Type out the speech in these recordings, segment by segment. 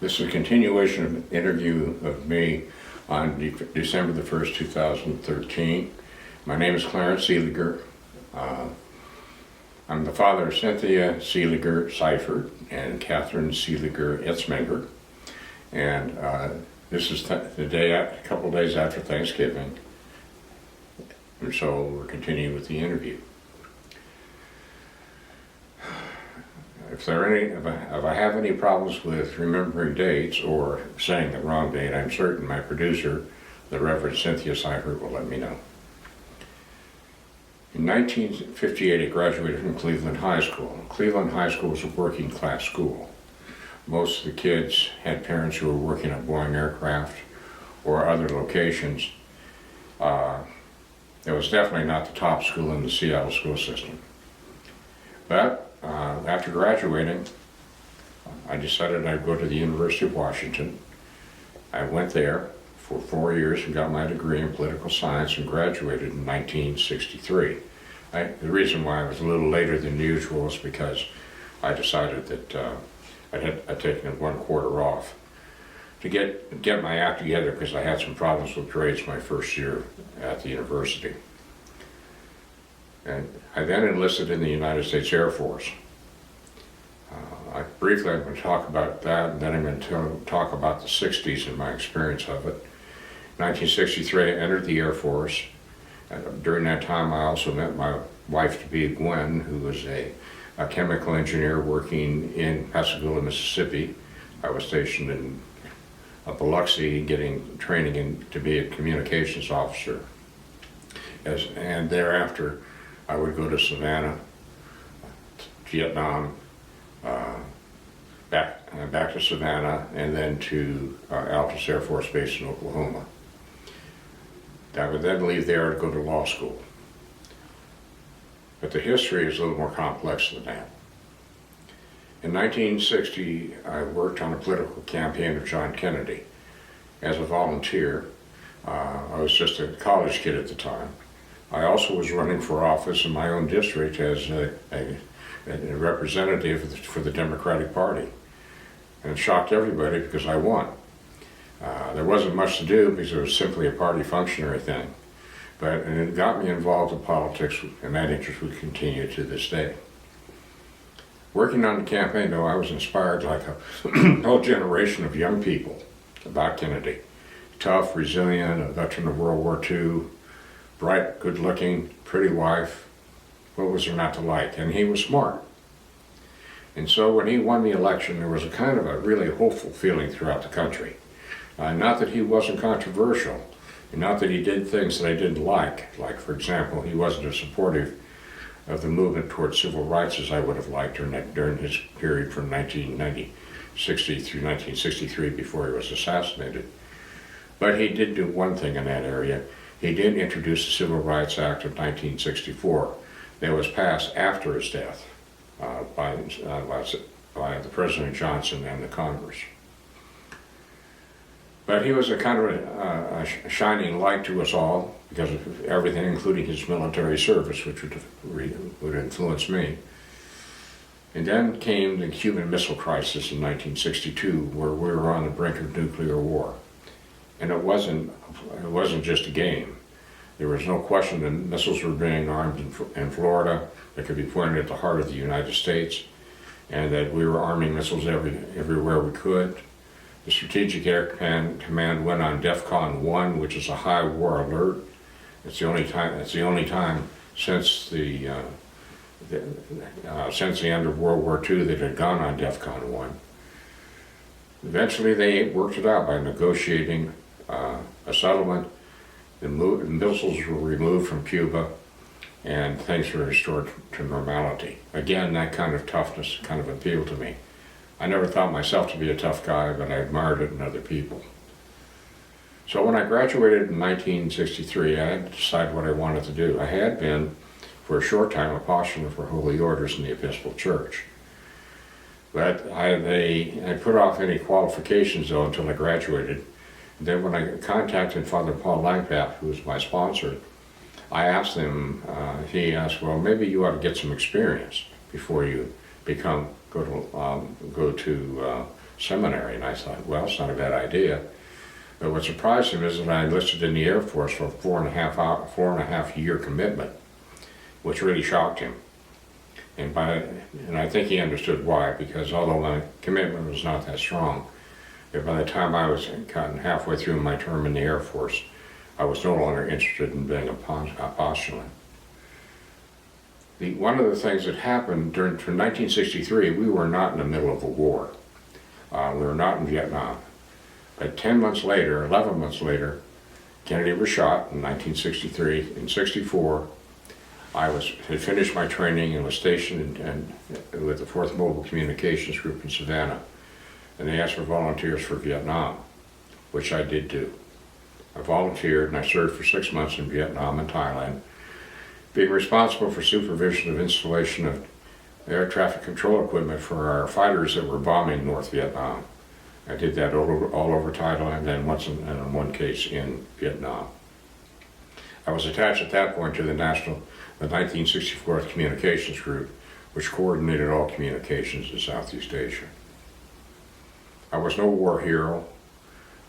This is a continuation of an interview of me on December the 1st, 2013. My name is Clarence Seeliger. I'm the father of Cynthia Seeliger Seifert and Catherine Seeliger Etzmenger. And this is the day, a couple of days after Thanksgiving. And so we're continuing with the interview. If I have any problems with remembering dates or saying the wrong date, I'm certain my producer, the Reverend Cynthia Seifert, will let me know. In 1958, I graduated from Cleveland High School. Cleveland High School was a working class school. Most of the kids had parents who were working at Boeing aircraft or other locations. It was definitely not the top school in the Seattle school system. But after graduating, I decided I'd go to the University of Washington. I went there for 4 years and got my degree in political science and graduated in 1963. The reason why I was a little later than usual is because I decided that I'd taken 1 quarter off to get my act together because I had some problems with grades my first year at the university. And I then enlisted in the United States Air Force. I'm going to talk about that, and then I'm going to talk about the 60s and my experience of it. In 1963, I entered the Air Force. During that time, I also met my wife-to-be, Gwen, who was a chemical engineer working in Pascagoula, Mississippi. I was stationed in Biloxi, getting training to be a communications officer. And thereafter, I would go to Savannah, Vietnam, back to Savannah, and then to Altus Air Force Base in Oklahoma. I would then leave there to go to law school. But the history is a little more complex than that. In 1960, I worked on a political campaign of John Kennedy as a volunteer. I was just a college kid at the time. I also was running for office in my own district as a representative for the Democratic Party. And it shocked everybody because I won. There wasn't much to do because it was simply a party functionary thing. But it got me involved in politics, and that interest would continue to this day. Working on the campaign, though, I was inspired like a whole generation of young people about Kennedy. Tough, resilient, a veteran of World War II, bright, good-looking, pretty wife. What was there not to like? And he was smart. And so when he won the election, there was a kind of a really hopeful feeling throughout the country. Not that he wasn't controversial, and not that he did things that I didn't like. Like, for example, he wasn't as supportive of the movement towards civil rights as I would have liked during his period from 1960 through 1963 before he was assassinated. But he did do one thing in that area. He did introduce the Civil Rights Act of 1964 that was passed after his death by the President Johnson and the Congress. But he was a kind of a shining light to us all because of everything, including his military service, which would influence me. And then came the Cuban Missile Crisis in 1962, where we were on the brink of nuclear war. And it wasn't just a game. There was no question that missiles were being armed in Florida that could be pointed at the heart of the United States, and that we were arming missiles everywhere we could. The Strategic Air Command went on DEFCON 1, which is a high war alert. It's the only time since the end of World War II that had gone on DEFCON 1. Eventually, they worked it out by negotiating a settlement. The missiles were removed from Cuba, and things were restored to normality. Again, that kind of toughness kind of appealed to me. I never thought myself to be a tough guy, but I admired it in other people. So when I graduated in 1963, I had to decide what I wanted to do. I had been, for a short time, a postulator for holy orders in the Episcopal Church. But I put off any qualifications, though, until I graduated. And then when I contacted Father Paul Langpath, who was my sponsor, I asked him, he asked, well, maybe you ought to get some experience before you go to seminary. And I thought, well, it's not a bad idea. But what surprised him is that I enlisted in the Air Force for a 4.5 year commitment, which really shocked him. And I think he understood why, because although my commitment was not that strong, by the time I was gotten halfway through my term in the Air Force, I was no longer interested in being a postulant. One of the things that happened from 1963, we were not in the middle of a war. We were not in Vietnam. But 10 months later, 11 months later, Kennedy was shot in 1963. In 64, I had finished my training and was stationed with the 4th Mobile Communications Group in Savannah. And they asked for volunteers for Vietnam, which I did do. I volunteered and I served for 6 months in Vietnam and Thailand, being responsible for supervision of installation of air traffic control equipment for our fighters that were bombing North Vietnam. I did that all over Thailand and in one case in Vietnam. I was attached at that point to the 1964th Communications Group, which coordinated all communications in Southeast Asia. I was no war hero.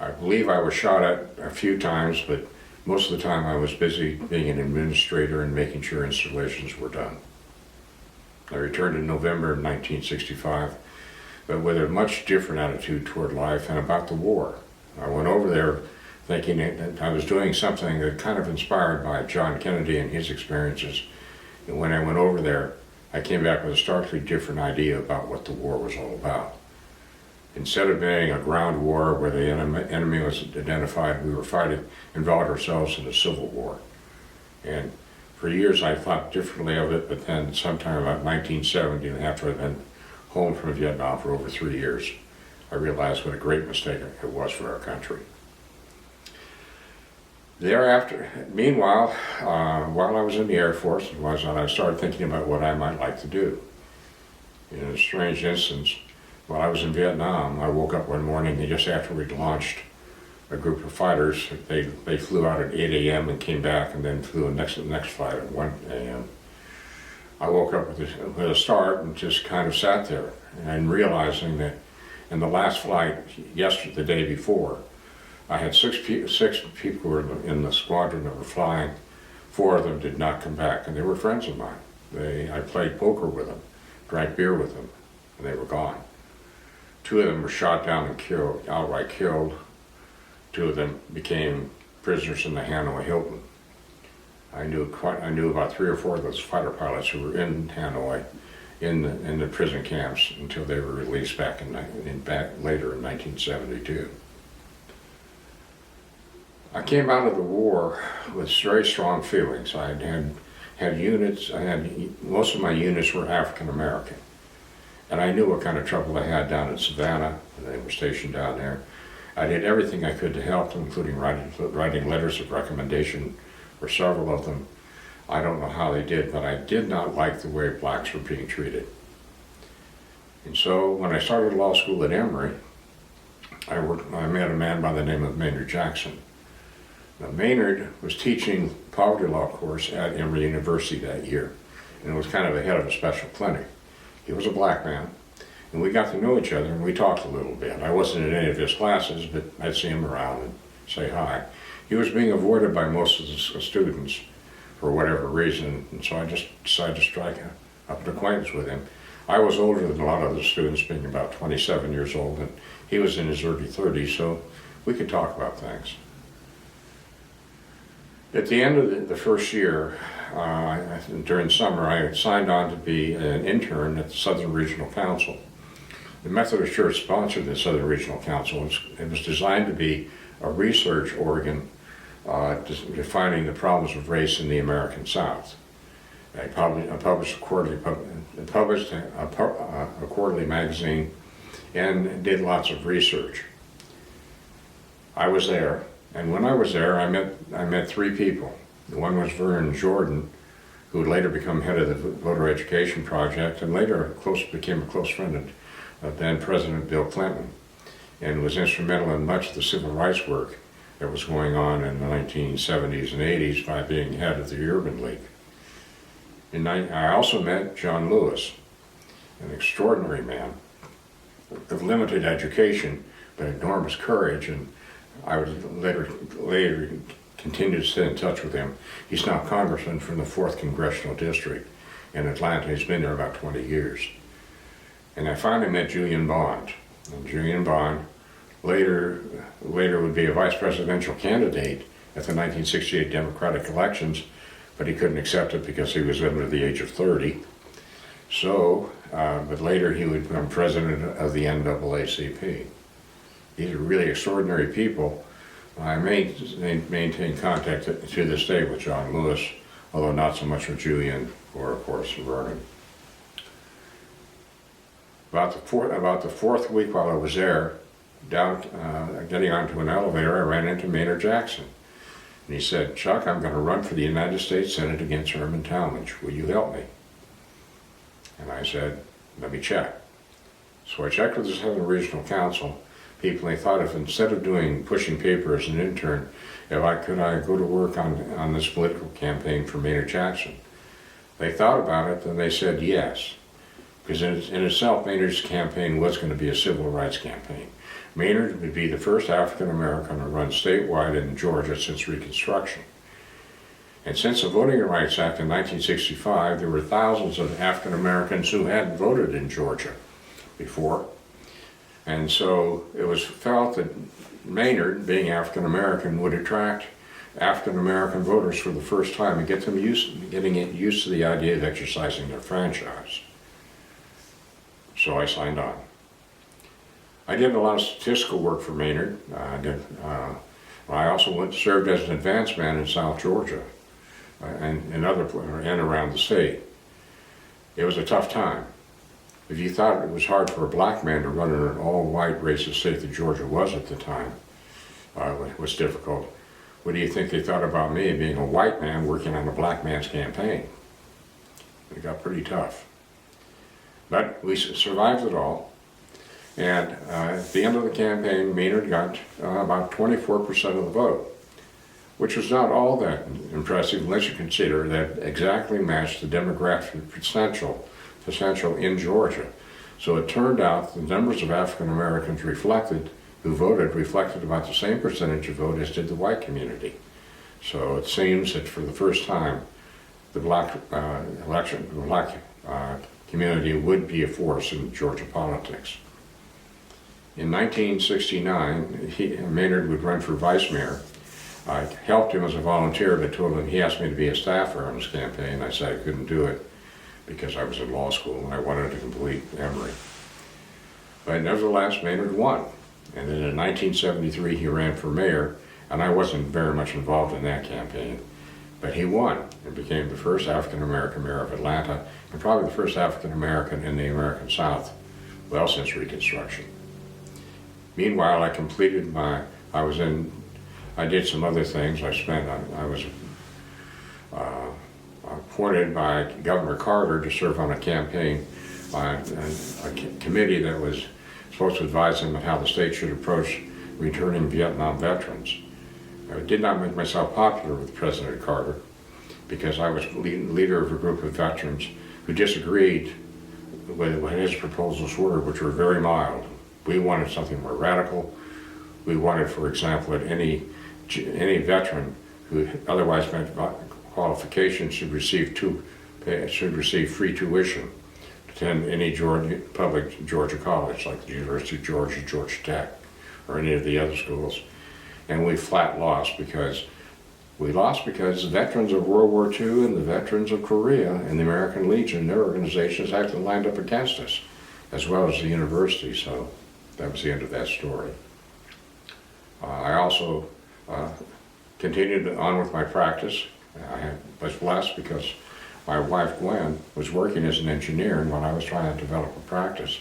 I believe I was shot at a few times, but most of the time I was busy being an administrator and making sure installations were done. I returned in November of 1965, but with a much different attitude toward life and about the war. I went over there thinking that I was doing something that kind of inspired by John Kennedy and his experiences. And when I went over there, I came back with a starkly different idea about what the war was all about. Instead of being a ground war where the enemy was identified, we were involved ourselves in a civil war. And for years I thought differently of it, but then sometime about 1970, after I'd been home from Vietnam for over 3 years, I realized what a great mistake it was for our country. Thereafter, meanwhile, while I was in the Air Force, I started thinking about what I might like to do. In a strange instance, while I was in Vietnam, I woke up one morning just after we'd launched a group of fighters. They flew out at 8 a.m. and came back and then flew the next flight at 1 a.m. I woke up with a start and just kind of sat there and realizing that in the last flight, the day before, I had six people who were in the squadron that were flying. 4 of them did not come back, and they were friends of mine. I played poker with them, drank beer with them, and they were gone. 2 of them were shot down and killed, outright killed. 2 of them became prisoners in the Hanoi Hilton. I knew about 3 or 4 of those fighter pilots who were in Hanoi, in the prison camps until they were released back later in 1972. I came out of the war with very strong feelings. I had units. Most of my units were African American. And I knew what kind of trouble they had down in Savannah, and they were stationed down there. I did everything I could to help them, including writing letters of recommendation for several of them. I don't know how they did, but I did not like the way blacks were being treated. And so when I started law school at Emory, I met a man by the name of Maynard Jackson. Now, Maynard was teaching poverty law course at Emory University that year, and was kind of the head of a special clinic. He was a black man, and we got to know each other, and we talked a little bit. I wasn't in any of his classes, but I'd see him around and say hi. He was being avoided by most of the students for whatever reason, and so I just decided to strike up an acquaintance with him. I was older than a lot of the students, being about 27 years old, and he was in his early 30s, so we could talk about things. At the end of the first year, during summer, I signed on to be an intern at the Southern Regional Council. The Methodist Church sponsored the Southern Regional Council. It was designed to be a research organ defining the problems of race in the American South. I published a quarterly magazine and did lots of research. I was there, and when I was there, I met 3 people. One was Vernon Jordan, who would later become head of the Voter Education Project, and later became a close friend of then President Bill Clinton, and was instrumental in much of the civil rights work that was going on in the 1970s and 80s by being head of the Urban League. And I also met John Lewis, an extraordinary man. of limited education, but enormous courage, and I would later continue to stay in touch with him. He's now congressman from the 4th Congressional District in Atlanta. He's been there about 20 years. And I finally met Julian Bond. And Julian Bond later would be a vice presidential candidate at the 1968 Democratic elections, but he couldn't accept it because he was under the age of 30. So, but later he would become president of the NAACP. These are really extraordinary people. I maintain contact to this day with John Lewis, although not so much with Julian or, of course, Vernon. About the fourth week while I was there, getting onto an elevator, I ran into Maynard Jackson. And he said, "Chuck, I'm going to run for the United States Senate against Herman Talmadge. Will you help me?" And I said, "Let me check." So I checked with the Southern Regional Council people. They thought if instead of pushing paper as an intern, could I go to work on this political campaign for Maynard Jackson? They thought about it, and they said yes. Because in itself, Maynard's campaign was going to be a civil rights campaign. Maynard would be the first African American to run statewide in Georgia since Reconstruction. And since the Voting Rights Act in 1965, there were thousands of African Americans who hadn't voted in Georgia before. And so it was felt that Maynard, being African American, would attract African American voters for the first time and get them getting used to the idea of exercising their franchise. So I signed on. I did a lot of statistical work for Maynard. I also served as an advance man in South Georgia and around the state. It was a tough time. If you thought it was hard for a black man to run in an all-white racist state that Georgia was at the time, it was difficult. What do you think they thought about me being a white man working on a black man's campaign? It got pretty tough. But we survived it all. And at the end of the campaign, Maynard got about 24% of the vote, which was not all that impressive unless you consider that exactly matched the demographic potential in Georgia. So it turned out the numbers of African Americans who voted reflected about the same percentage of vote as did the white community. So it seems that for the first time, the black community would be a force in Georgia politics. In 1969, Maynard would run for vice mayor. I helped him as a volunteer, but told him he asked me to be a staffer on his campaign. I said I couldn't do it because I was in law school and I wanted to complete Emory. But nevertheless, Maynard won. And then in 1973, he ran for mayor, and I wasn't very much involved in that campaign. But he won and became the first African-American mayor of Atlanta, and probably the first African-American in the American South, well, since Reconstruction. Meanwhile, I did some other things. I was appointed by Governor Carter to serve on a campaign by a committee that was supposed to advise him on how the state should approach returning Vietnam veterans. I did not make myself popular with President Carter because I was leader of a group of veterans who disagreed with what his proposals were, which were very mild. We wanted something more radical. We wanted, for example, that any veteran who otherwise met qualifications should receive free tuition to attend any public Georgia college, like the University of Georgia, Georgia Tech, or any of the other schools. And we flat lost because the veterans of World War II and the veterans of Korea and the American Legion, their organizations actually lined up against us, as well as the university. So that was the end of that story. I also continued on with my practice. I was blessed because my wife Gwen was working as an engineer, and when I was trying to develop a practice,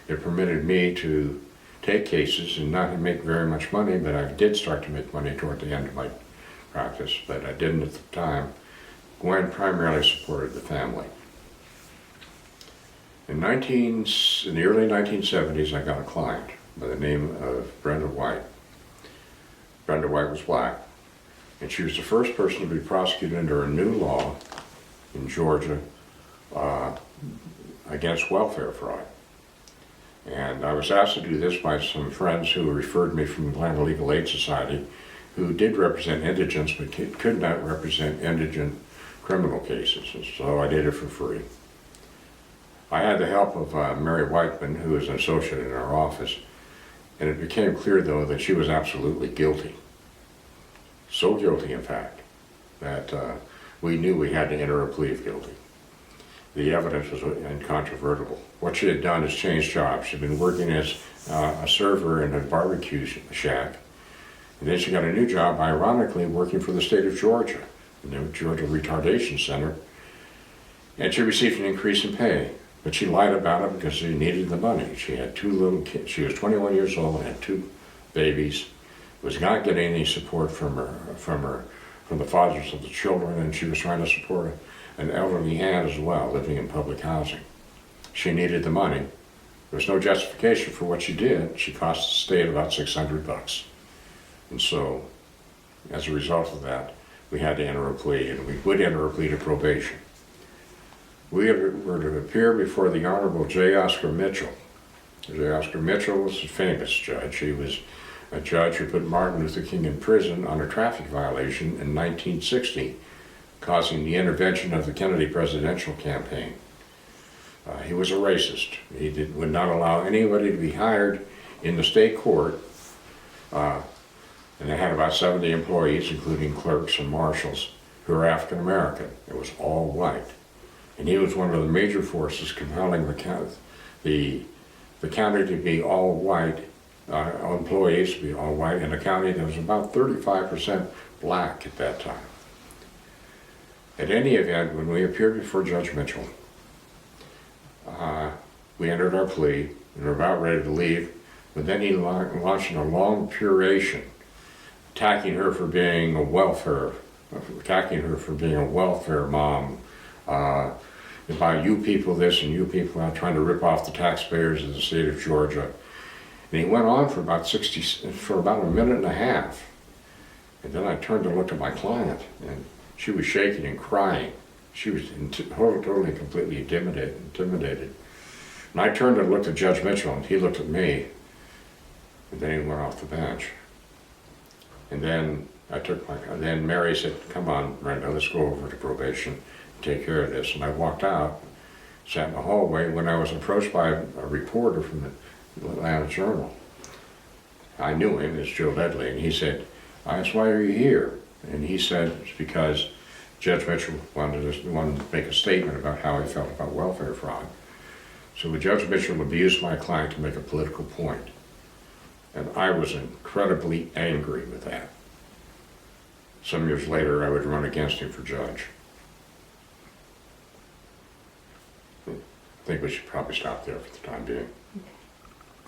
it permitted me to take cases and not make very much money, but I did start to make money toward the end of my practice, but I didn't at the time. Gwen primarily supported the family. In the early 1970s, I got a client by the name of Brenda White. Brenda White was black, and she was the first person to be prosecuted under a new law in Georgia against welfare fraud. And I was asked to do this by some friends who referred me from the Atlanta Legal Aid Society, who did represent indigents but could not represent indigent criminal cases. And so I did it for free. I had the help of Mary Whiteman, who was an associate in our office, and it became clear, though, that she was absolutely guilty. So guilty, in fact, that we knew we had to enter a plea of guilty. The evidence was incontrovertible. What she had done is change jobs. She'd been working as a server in a barbecue shack, and then she got a new job, ironically, working for the state of Georgia, in the Georgia Retardation Center, and she received an increase in pay. But she lied about it because she needed the money. She had 2 little kids. She was 21 years old and had 2 babies. Was not getting any support from the fathers of the children, and she was trying to support an elderly aunt as well, living in public housing. She needed the money. There was no justification for what she did. She cost the state about $600. And so, as a result of that, we had to enter a plea, and we would enter a plea to probation. We were to appear before the Honorable J. Oscar Mitchell. J. Oscar Mitchell was a famous judge. He was a judge who put Martin Luther King in prison on a traffic violation in 1960, causing the intervention of the Kennedy presidential campaign. He was a racist. He would not allow anybody to be hired in the state court, and they had about 70 employees, including clerks and marshals, who were African American. It was all white. And he was one of the major forces compelling the county to be all white, employees to be all white, in a county that was about 35% black at that time. At any event, when we appeared before Judge Mitchell, we entered our plea and were about ready to leave, but then he launched a long peroration, attacking her for being a welfare mom, about you people this and you people that, trying to rip off the taxpayers of the state of Georgia. And he went on for about a minute and a half. And then I turned to look at my client, and she was shaking and crying. She was totally, completely intimidated. And I turned and looked at Judge Mitchell, and he looked at me, and then he went off the bench. And then then Mary said, "Come on, Brenda, let's go over to probation. Take care of this." And I walked out, sat in the hallway, when I was approached by a reporter from the Atlanta Journal. I knew him as Joe Ledley, and he said, I asked, "Why are you here?" And he said, "It's because Judge Mitchell wanted to make a statement about how he felt about welfare fraud." So Judge Mitchell abused my client to make a political point. And I was incredibly angry with that. Some years later, I would run against him for judge. I think we should probably stop there for the time being. Okay.